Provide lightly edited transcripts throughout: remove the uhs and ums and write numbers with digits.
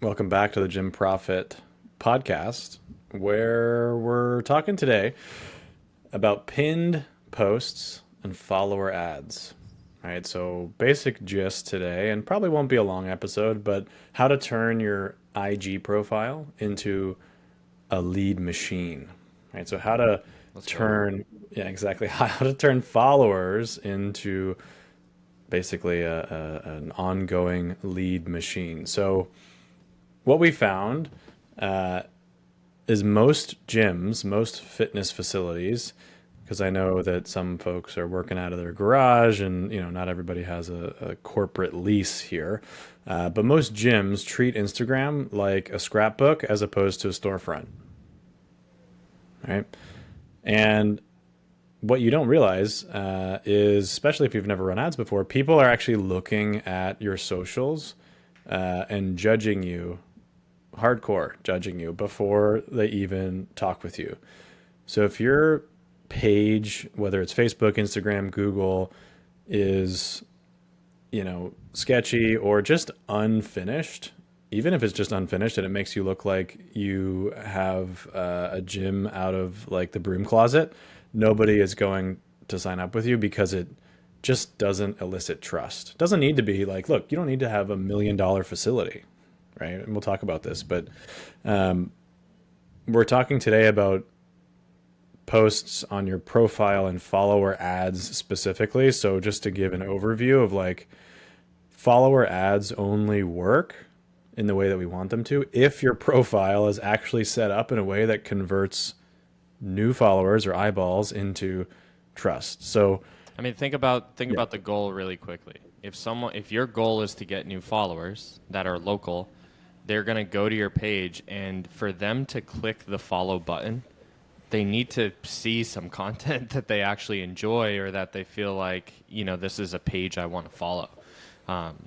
Welcome back to the Gym Profit podcast, where we're talking today about pinned posts and follower ads. All right, so basic gist today, and probably won't be a long episode, but how to turn your IG profile into a lead machine. Right, so how to Let's go. yeah, exactly, how to turn followers into basically an ongoing lead machine. So what we found is most gyms, most fitness facilities, because I know that some folks are working out of their garage and, not everybody has a corporate lease here. But most gyms treat Instagram like a scrapbook as opposed to a storefront, right? And what you don't realize is, especially if you've never run ads before, people are actually looking at your socials and judging you, hardcore judging you before they even talk with you. So if your page, whether it's Facebook, Instagram, Google, is, sketchy or just unfinished, even if it's just unfinished and it makes you look like you have a gym out of like the broom closet, nobody is going to sign up with you because it just doesn't elicit trust. It doesn't need to be like, look, you don't need to have $1 million facility, right? And we'll talk about this, but we're talking today about posts on your profile and follower ads specifically. So just to give an overview of like follower ads only work in the way that we want them to if your profile is actually set up in a way that converts new followers or eyeballs into trust. So I mean, think about yeah, the goal really quickly. If your goal is to get new followers that are local, they're going to go to your page, and for them to click the follow button, they need to see some content that they actually enjoy or that they feel like, this is a page I want to follow.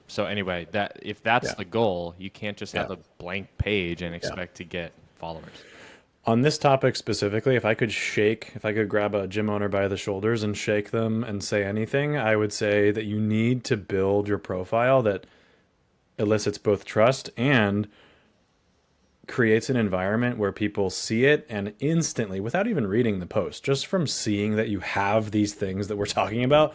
So anyway, that if that's yeah, the goal, you can't just yeah, have a blank page and yeah. expect to get followers. On this topic specifically, if I could grab a gym owner by the shoulders and shake them and say anything, I would say that you need to build your profile that elicits both trust and creates an environment where people see it and instantly, without even reading the post, just from seeing that you have these things that we're talking about,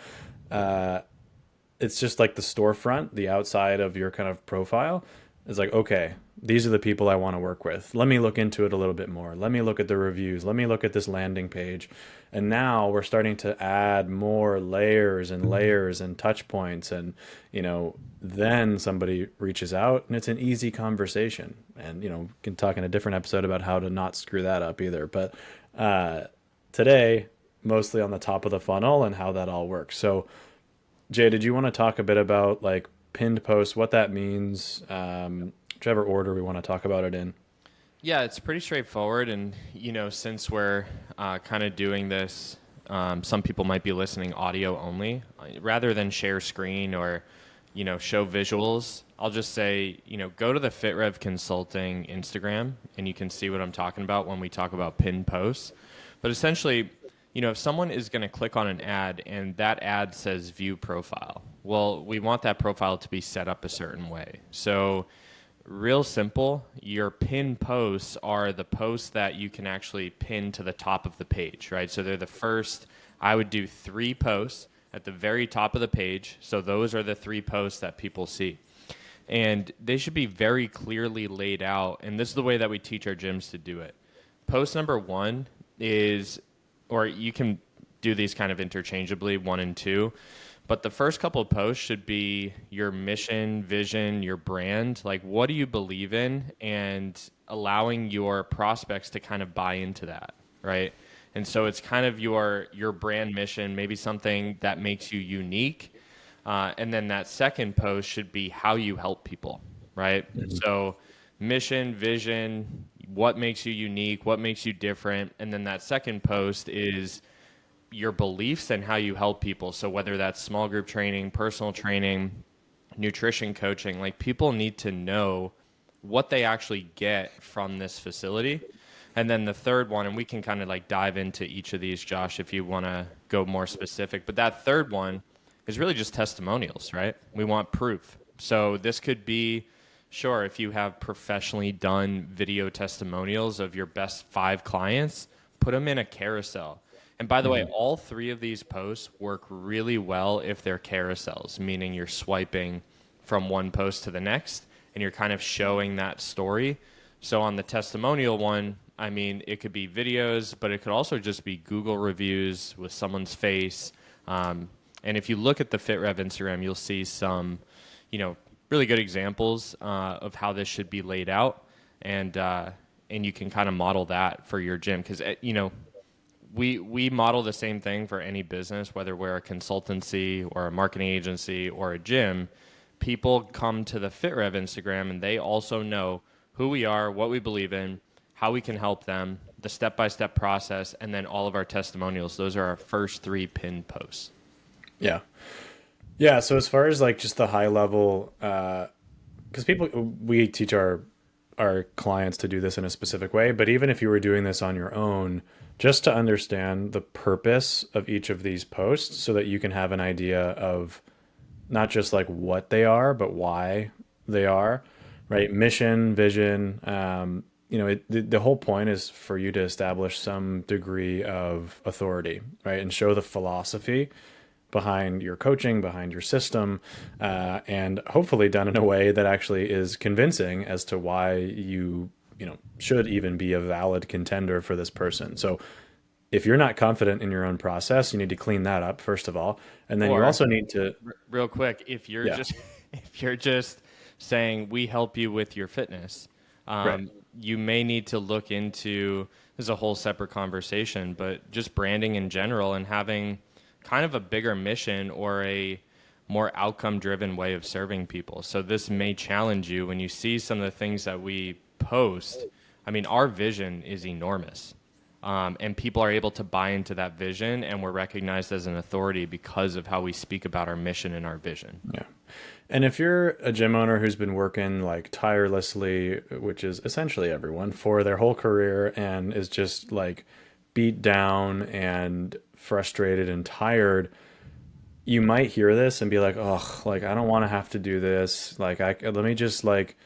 it's just like the storefront, the outside of your kind of profile is like, okay, these are the people I want to work with. Let me look into it a little bit more. Let me look at the reviews. Let me look at this landing page. And now we're starting to add more layers and touch points. And, then somebody reaches out and it's an easy conversation. And, we can talk in a different episode about how to not screw that up either. But today, mostly on the top of the funnel and how that all works. So, Jay, did you want to talk a bit about like pinned posts, what that means, whichever order we want to talk about it in? Yeah, it's pretty straightforward. And, since we're kind of doing this, some people might be listening audio only. Rather than share screen or, show visuals, I'll just say, go to the FitRev Consulting Instagram and you can see what I'm talking about when we talk about pinned posts. But essentially, if someone is going to click on an ad and that ad says view profile, well, we want that profile to be set up a certain way. So, real simple. Your pin posts are the posts that you can actually pin to the top of the page, right? So they're the first, I would do 3 posts at the very top of the page. So those are the 3 posts that people see. And they should be very clearly laid out. And this is the way that we teach our gyms to do it. Post number 1 is, or you can do these kind of interchangeably, 1 and 2. But the first couple of posts should be your mission, vision, your brand. Like, what do you believe in? And allowing your prospects to kind of buy into that, right? And so it's kind of your brand mission, maybe something that makes you unique. And then that second post should be how you help people, right? So mission, vision, what makes you unique, what makes you different. And then that second post is your beliefs and how you help people. So whether that's small group training, personal training, nutrition coaching, like people need to know what they actually get from this facility. And then the third one, and we can kind of like dive into each of these, Josh, if you want to go more specific. But that third one is really just testimonials, right? We want proof. So this could be Sure, if you have professionally done video testimonials of your best 5 clients, put them in a carousel. And by the way, Hmm. all 3 of these posts work really well if they're carousels, meaning you're swiping from one post to the next and you're kind of showing that story. So on the testimonial one, I mean, it could be videos, but it could also just be Google reviews with someone's face. And if you look at the FitRev Instagram, you'll see some, really good examples of how this should be laid out, and you can kind of model that for your gym because we model the same thing for any business, whether we're a consultancy or a marketing agency or a gym. People come to the FitRev Instagram and they also know who we are, what we believe in, how we can help them, the step-by-step process, and then all of our testimonials. Those are our first 3 pinned posts. Yeah. Yeah. So as far as like just the high level, because people, we teach our clients to do this in a specific way, but even if you were doing this on your own, just to understand the purpose of each of these posts so that you can have an idea of not just like what they are, but why they are, right? Mission, vision. The whole point is for you to establish some degree of authority, right? And show the philosophy behind your coaching, behind your system, and hopefully done in a way that actually is convincing as to why you should even be a valid contender for this person. So if you're not confident in your own process, you need to clean that up first of all, and then you Or also need to, real quick, if you're yeah, just if you're just saying we help you with your fitness, right, you may need to look into, this is a whole separate conversation, but just branding in general and having kind of a bigger mission or a more outcome driven way of serving people. So this may challenge you when you see some of the things that we post. I mean, our vision is enormous. And people are able to buy into that vision, and we're recognized as an authority because of how we speak about our mission and our vision. yeah. And if you're a gym owner who's been working like tirelessly, which is essentially everyone, for their whole career and is just like beat down and frustrated and tired, you might hear this and be like, "Oh, like I don't want to have to do this. Like let me just like,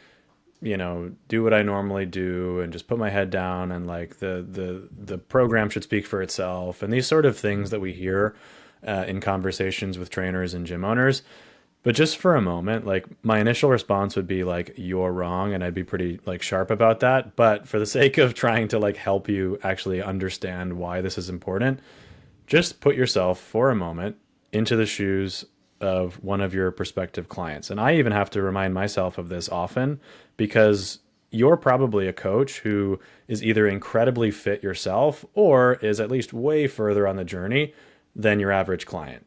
do what I normally do and just put my head down and like the program should speak for itself." And these sort of things that we hear in conversations with trainers and gym owners. But just for a moment, like my initial response would be like, "You're wrong," and I'd be pretty like sharp about that. But for the sake of trying to like help you actually understand why this is important, just put yourself for a moment into the shoes of one of your prospective clients. And I even have to remind myself of this often because you're probably a coach who is either incredibly fit yourself or is at least way further on the journey than your average client.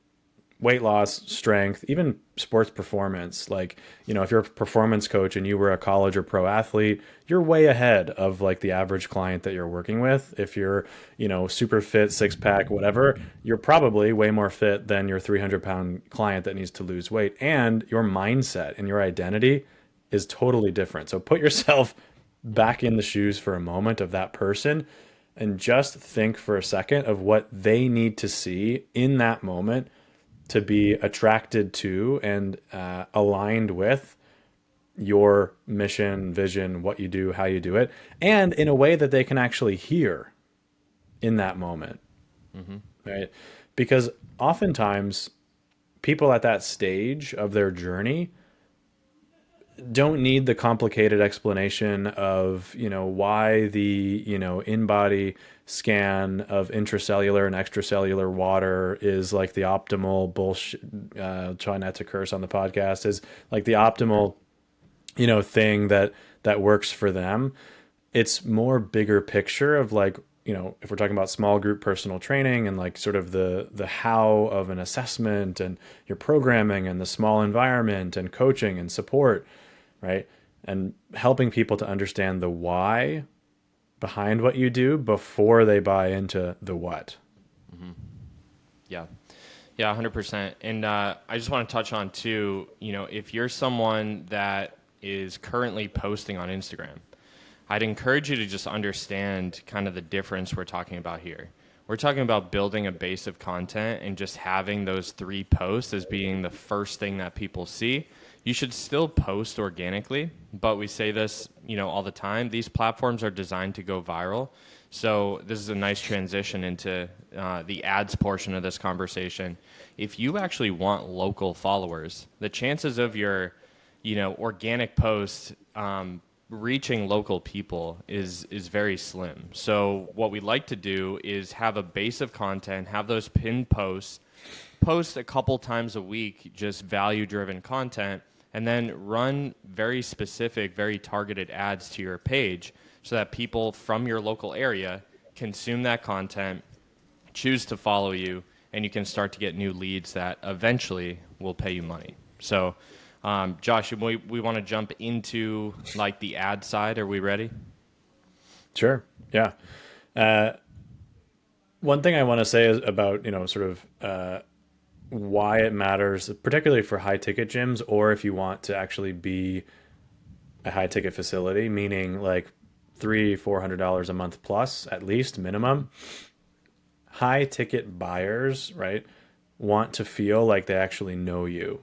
Weight loss, strength, even sports performance. Like, if you're a performance coach and you were a college or pro athlete, you're way ahead of like the average client that you're working with. If you're, super fit, six pack, whatever, you're probably way more fit than your 300-pound client that needs to lose weight. And your mindset and your identity is totally different. So put yourself back in the shoes for a moment of that person and just think for a second of what they need to see in that moment to be attracted to and aligned with your mission, vision, what you do, how you do it, and in a way that they can actually hear in that moment, right? Because oftentimes people at that stage of their journey don't need the complicated explanation of why the in-body scan of intracellular and extracellular water is like the optimal bullshit, try not to curse on the podcast, is like the optimal thing that works for them. It's more bigger picture of like, if we're talking about small group personal training and like sort of the how of an assessment and your programming and the small environment and coaching and support, right? And helping people to understand the why behind what you do before they buy into the what. Yeah. Yeah, 100%. And I just want to touch on too, if you're someone that is currently posting on Instagram, I'd encourage you to just understand kind of the difference we're talking about here. We're talking about building a base of content and just having those 3 posts as being the first thing that people see. You should still post organically, but we say this, all the time. These platforms are designed to go viral. So this is a nice transition into the ads portion of this conversation. If you actually want local followers, the chances of your, organic post reaching local people is very slim. So what we like to do is have a base of content, have those pinned posts, post a couple times a week, just value-driven content, and then run very specific, very targeted ads to your page so that people from your local area consume that content, choose to follow you, and you can start to get new leads that eventually will pay you money. So, Josh, we want to jump into like the ad side. Are we ready? Sure. Yeah. One thing I want to say is about, sort of why it matters, particularly for high ticket gyms, or if you want to actually be a high ticket facility, meaning like $300-400 a month plus, at least minimum. High ticket buyers, right, want to feel like they actually know you.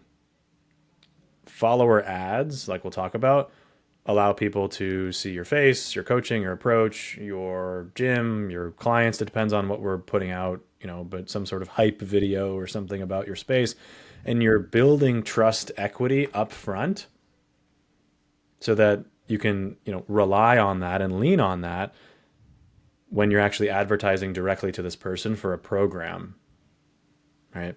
Follower ads, like we'll talk about, allow people to see your face, your coaching, your approach, your gym, your clients. It depends on what we're putting out, but some sort of hype video or something about your space. And you're building trust equity up front so that you can, rely on that and lean on that when you're actually advertising directly to this person for a program, right?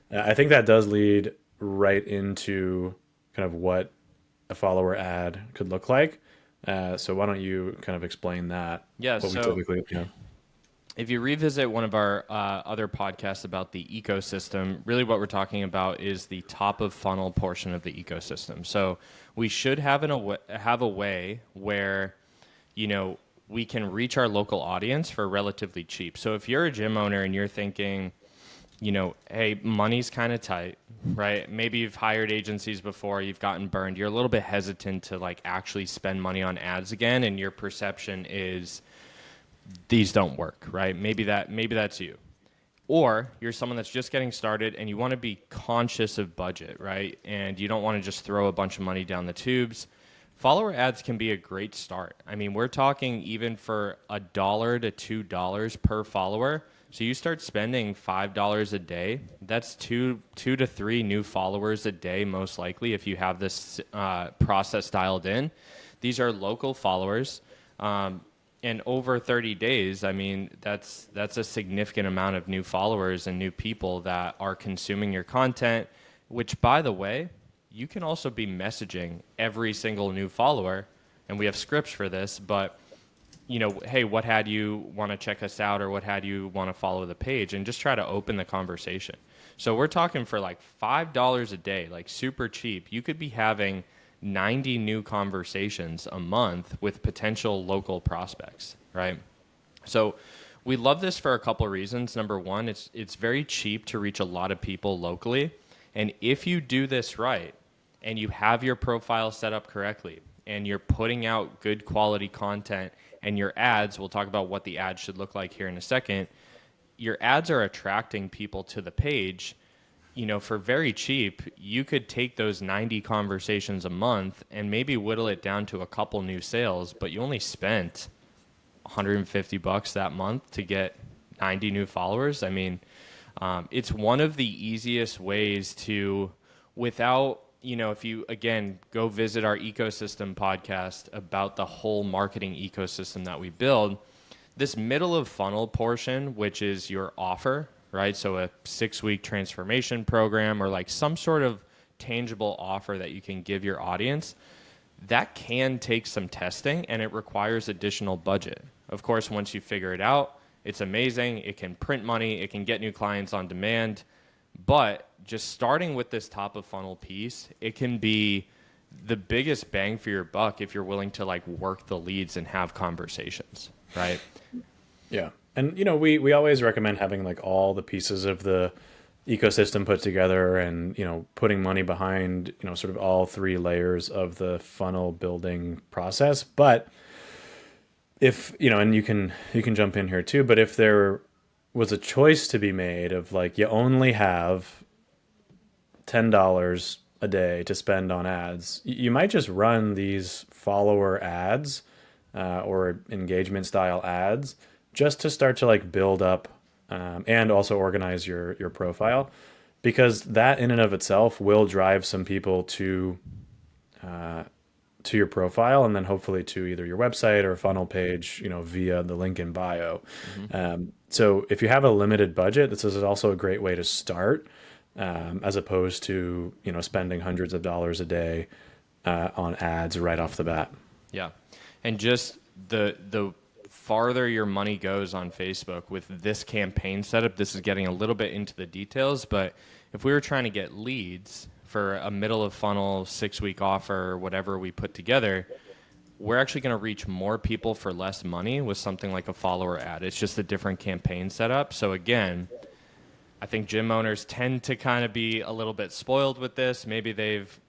I think that does lead right into kind of what a follower ad could look like. So why don't you kind of explain that? Yeah. What we So typically, if you revisit one of our other podcasts about the ecosystem, really what we're talking about is the top of funnel portion of the ecosystem. So we should have a way where, we can reach our local audience for relatively cheap. So if you're a gym owner and you're thinking, hey, money's kind of tight, right? Maybe you've hired agencies before, you've gotten burned. You're a little bit hesitant to like actually spend money on ads again, and your perception is these don't work, right? Maybe that's you. Or you're someone that's just getting started and you want to be conscious of budget, right? And you don't want to just throw a bunch of money down the tubes. Follower ads can be a great start. I mean, we're talking even for $1 to $2 per follower. So you start spending $5 a day. That's two to three new followers a day, most likely, if you have this process dialed in. These are local followers. And over 30 days, I mean, that's a significant amount of new followers and new people that are consuming your content, which, by the way, you can also be messaging every single new follower, and we have scripts for this, but, hey, what had you want to check us out, or what had you want to follow the page, and just try to open the conversation. So we're talking for like $5 a day, like super cheap. You could be having 90 new conversations a month with potential local prospects, right? So we love this for a couple of reasons. Number one, it's very cheap to reach a lot of people locally. And if you do this right and you have your profile set up correctly and you're putting out good quality content and your ads, we'll talk about what the ads should look like here in a second, your ads are attracting people to the page. For very cheap, you could take those 90 conversations a month and maybe whittle it down to a couple new sales, but you only spent $150 that month to get 90 new followers. I mean, it's one of the easiest ways to, without, if you, again, go visit our ecosystem podcast about the whole marketing ecosystem that we build, this middle of funnel portion, which is your offer, right? So a 6-week transformation program or like some sort of tangible offer that you can give your audience, that can take some testing and it requires additional budget. Of course, once you figure it out, it's amazing. It can print money. It can get new clients on demand. But just starting with this top of funnel piece, it can be the biggest bang for your buck if you're willing to like work the leads and have conversations, right? Yeah. And, we always recommend having like all the pieces of the ecosystem put together and, putting money behind, sort of all 3 layers of the funnel building process. But if, and you can jump in here too, but if there was a choice to be made of like you only have $10 a day to spend on ads, you might just run these follower ads or engagement style ads just to start to like build up and also organize your profile, because that in and of itself will drive some people to your profile and then hopefully to either your website or funnel page, via the link in bio. Hmm. So if you have a limited budget, this is also a great way to start, as opposed to, spending hundreds of dollars a day on ads right off the bat. Yeah. And just the farther your money goes on Facebook with this campaign setup, this is getting a little bit into the details, but if we were trying to get leads for a middle of funnel 6-week offer or whatever we put together, we're actually going to reach more people for less money with something like a follower ad. It's just a different campaign setup. So again, I think gym owners tend to kind of be a little bit spoiled with this. Maybe they've,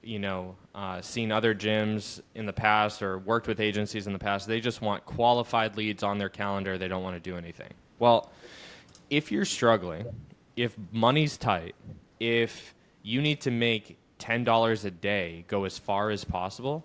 seen other gyms in the past or worked with agencies in the past. They just want qualified leads on their calendar. They don't want to do anything. Well, if you're struggling, if money's tight, if you need to make $10 a day go as far as possible,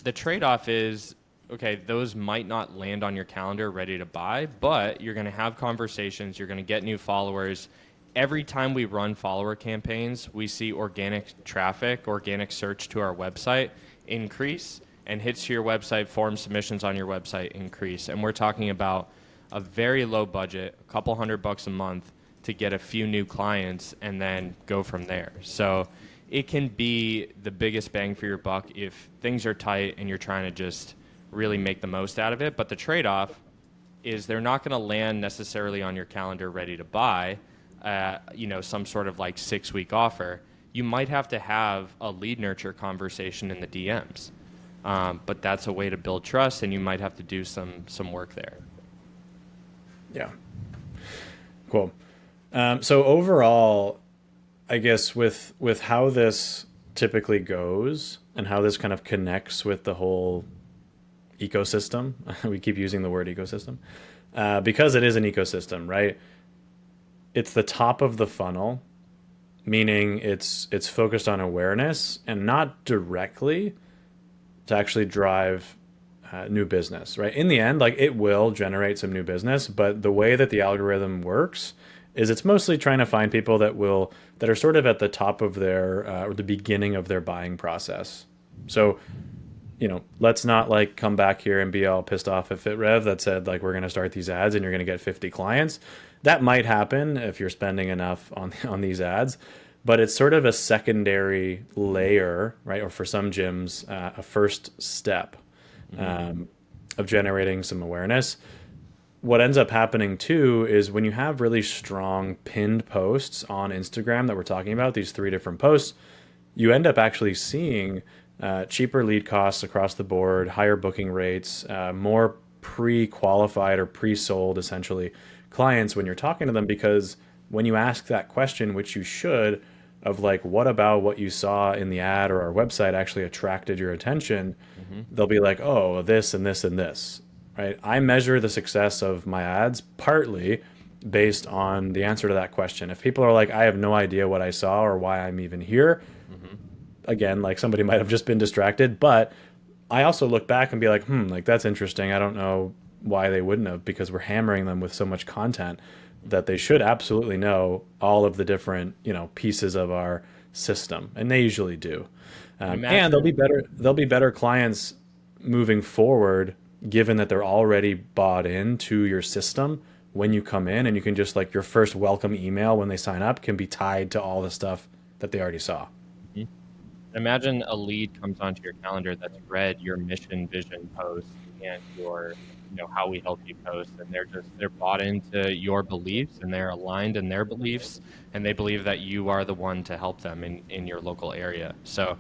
the trade-off is, okay, those might not land on your calendar ready to buy, but you're going to have conversations, you're going to get new followers. Every time we run follower campaigns, we see organic traffic, organic search to our website increase, and hits to your website, form submissions on your website increase. And we're talking about a very low budget, a couple $100 a month to get a few new clients and then go from there. So it can be the biggest bang for your buck if things are tight and you're trying to just really make the most out of it. But the trade-off is they're not going to land necessarily on your calendar ready to buy, some sort of like 6-week offer. You might have to have a lead nurture conversation in the DMs. But that's a way to build trust, and you might have to do some work there. Yeah. Cool. So overall, I guess with how this typically goes and how this kind of connects with the whole ecosystem, we keep using the word ecosystem, because it is an ecosystem, right? It's the top of the funnel, meaning it's focused on awareness and not directly to actually drive new business, right? In the end, like it will generate some new business, but the way that the algorithm works is it's mostly trying to find people that are sort of at the top of their or the beginning of their buying process. So, let's not like come back here and be all pissed off at FitRev that said like we're going to start these ads and you're going to get 50 clients. That might happen if you're spending enough on these ads, but it's sort of a secondary layer, right? Or for some gyms, a first step of generating some awareness. What ends up happening too is when you have really strong pinned posts on Instagram that we're talking about, these 3 different posts, you end up actually seeing cheaper lead costs across the board, higher booking rates, more pre-qualified or pre-sold essentially clients when you're talking to them, because when you ask that question, which you should, of like, what about what you saw in the ad or our website actually attracted your attention, they'll be like, oh, this and this and this, right? I measure the success of my ads partly based on the answer to that question. If people are like, I have no idea what I saw or why I'm even here, again, like somebody might have just been distracted, but I also look back and be like, like that's interesting. I don't know why they wouldn't have, because we're hammering them with so much content that they should absolutely know all of the different, pieces of our system, and they usually do. And they'll be better clients moving forward, given that they're already bought into your system when you come in, and you can just like your first welcome email when they sign up can be tied to all the stuff that they already saw. Imagine a lead comes onto your calendar that's read your mission vision post and your, how we help you post, and they're bought into your beliefs and they're aligned in their beliefs, and they believe that you are the one to help them in your local area. So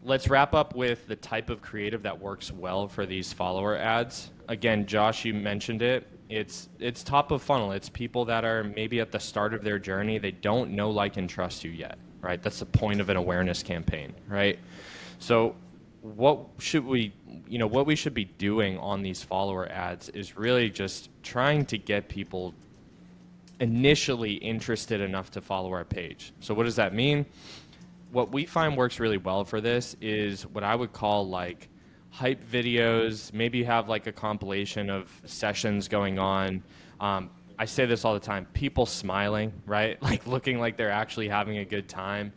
let's wrap up with the type of creative that works well for these follower ads. Again, Josh, you mentioned it. It's top of funnel. It's people that are maybe at the start of their journey. They don't know, like, and trust you yet, right? That's the point of an awareness campaign, right? So what we should be doing on these follower ads is really just trying to get people initially interested enough to follow our page. So what does that mean? What we find works really well for this is what I would call like hype videos. Maybe you have like a compilation of sessions going on. I say this all the time, people smiling, right? Like looking like they're actually having a good time.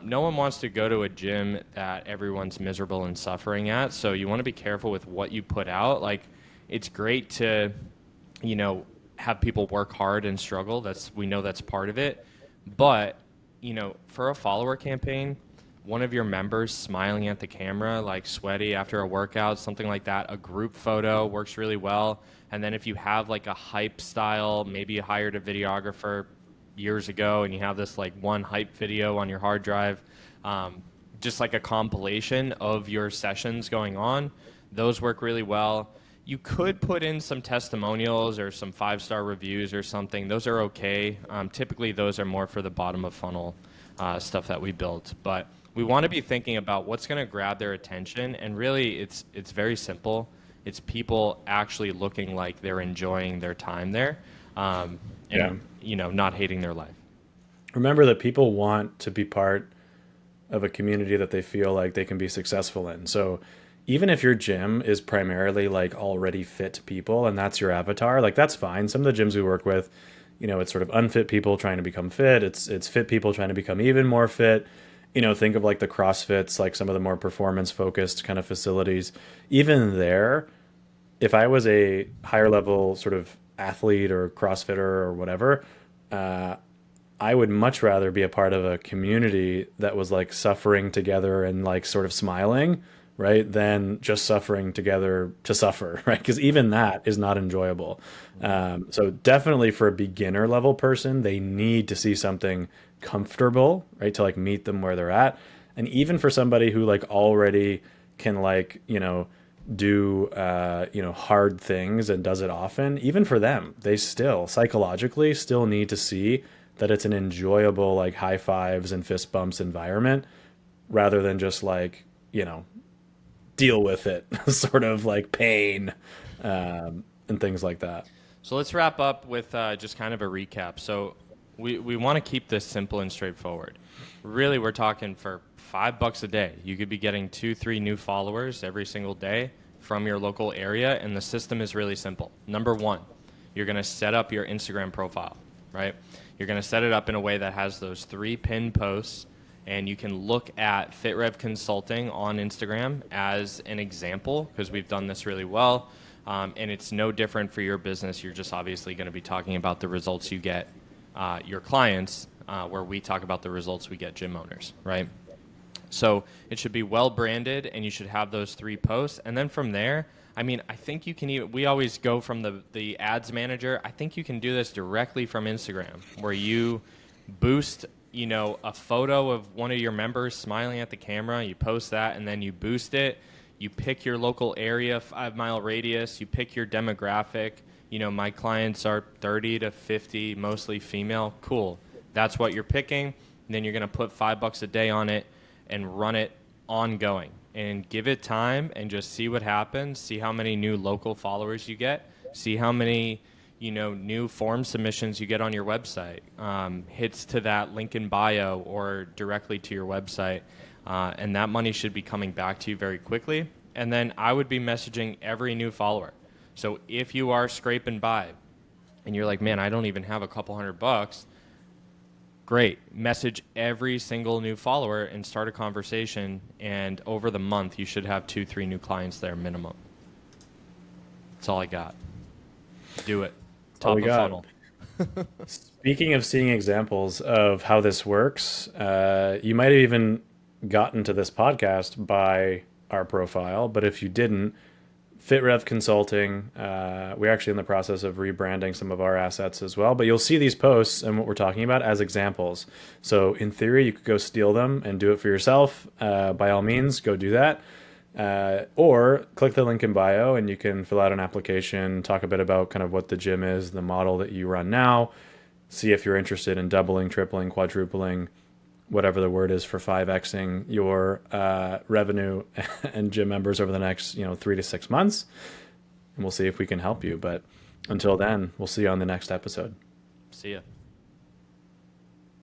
No one wants to go to a gym that everyone's miserable and suffering at. So you want to be careful with what you put out. Like it's great to, you know, have people work hard and struggle. We know that's part of it. But, you know, for a follower campaign, one of your members smiling at the camera, like sweaty after a workout, something like that, a group photo works really well. And then if you have like a hype style, maybe you hired a videographer years ago and you have this like one hype video on your hard drive, just like a compilation of your sessions going on, those work really well. You could put in some testimonials or some 5-star reviews or something. Those are okay. Typically, those are more for the bottom of funnel stuff that we built. But we want to be thinking about what's going to grab their attention. And really, it's very simple. It's people actually looking like they're enjoying their time there, Yeah. and you know, not hating their life. Remember that people want to be part of a community that they feel like they can be successful in. So even if your gym is primarily like already fit people and that's your avatar, like that's fine. Some of the gyms we work with, you know, it's sort of unfit people trying to become fit. It's fit people trying to become even more fit. You know, think of like the CrossFits, like some of the more performance focused kind of facilities. Even there, if I was a higher level sort of athlete or CrossFitter or whatever, I would much rather be a part of a community that was like suffering together and like sort of smiling, right? Than just suffering together to suffer, right? Because even that is not enjoyable. So definitely for a beginner level person, they need to see something comfortable, right? To like meet them where they're at. And even for somebody who like already can like, you know, do you know, hard things and does it often, even for them, they still psychologically still need to see that it's an enjoyable like high fives and fist bumps environment rather than just like, you know, deal with it sort of like pain, and things like that. So let's wrap up with just kind of a recap. So we want to keep this simple and straightforward. Really, we're talking for $5 a day. You could be getting 2, 3 new followers every single day from your local area, and the system is really simple. Number one, you're going to set up your Instagram profile, right? You're going to set it up in a way that has those 3 pinned posts, and you can look at FitRev Consulting on Instagram as an example because we've done this really well. And it's no different for your business. You're just obviously going to be talking about the results you get your clients, where we talk about the results we get gym owners, right? So it should be well branded, and you should have those 3 posts. And then from there, I mean, I think you can even, we always go from the ads manager. I think you can do this directly from Instagram, where you boost, you know, a photo of one of your members smiling at the camera. You post that, and then you boost it. You pick your local area, 5-mile radius. You pick your demographic. You know, my clients are 30 to 50, mostly female. Cool. That's what you're picking. And then you're going to put $5 a day on it and run it ongoing and give it time and just see what happens. See how many new local followers you get. See how many, you know, new form submissions you get on your website. Hits to that link in bio or directly to your website. And that money should be coming back to you very quickly. And then I would be messaging every new follower. So if you are scraping by and you're like, man, I don't even have a couple $100, great. Message every single new follower and start a conversation. And over the month, you should have 2, 3 new clients there minimum. That's all I got. Do it. All Top we of got. funnel. Speaking of seeing examples of how this works, you might have even gotten to this podcast by our profile, but if you didn't, FitRev Consulting, we're actually in the process of rebranding some of our assets as well, but you'll see these posts and what we're talking about as examples. So in theory, you could go steal them and do it for yourself. By all means, go do that. Or click the link in bio and you can fill out an application, talk a bit about kind of what the gym is, the model that you run now, see if you're interested in doubling, tripling, quadrupling, whatever the word is for 5xing your revenue and gym members over the next 3 to 6 months, and we'll see if we can help you. But until then, we'll see you on the next episode. See ya.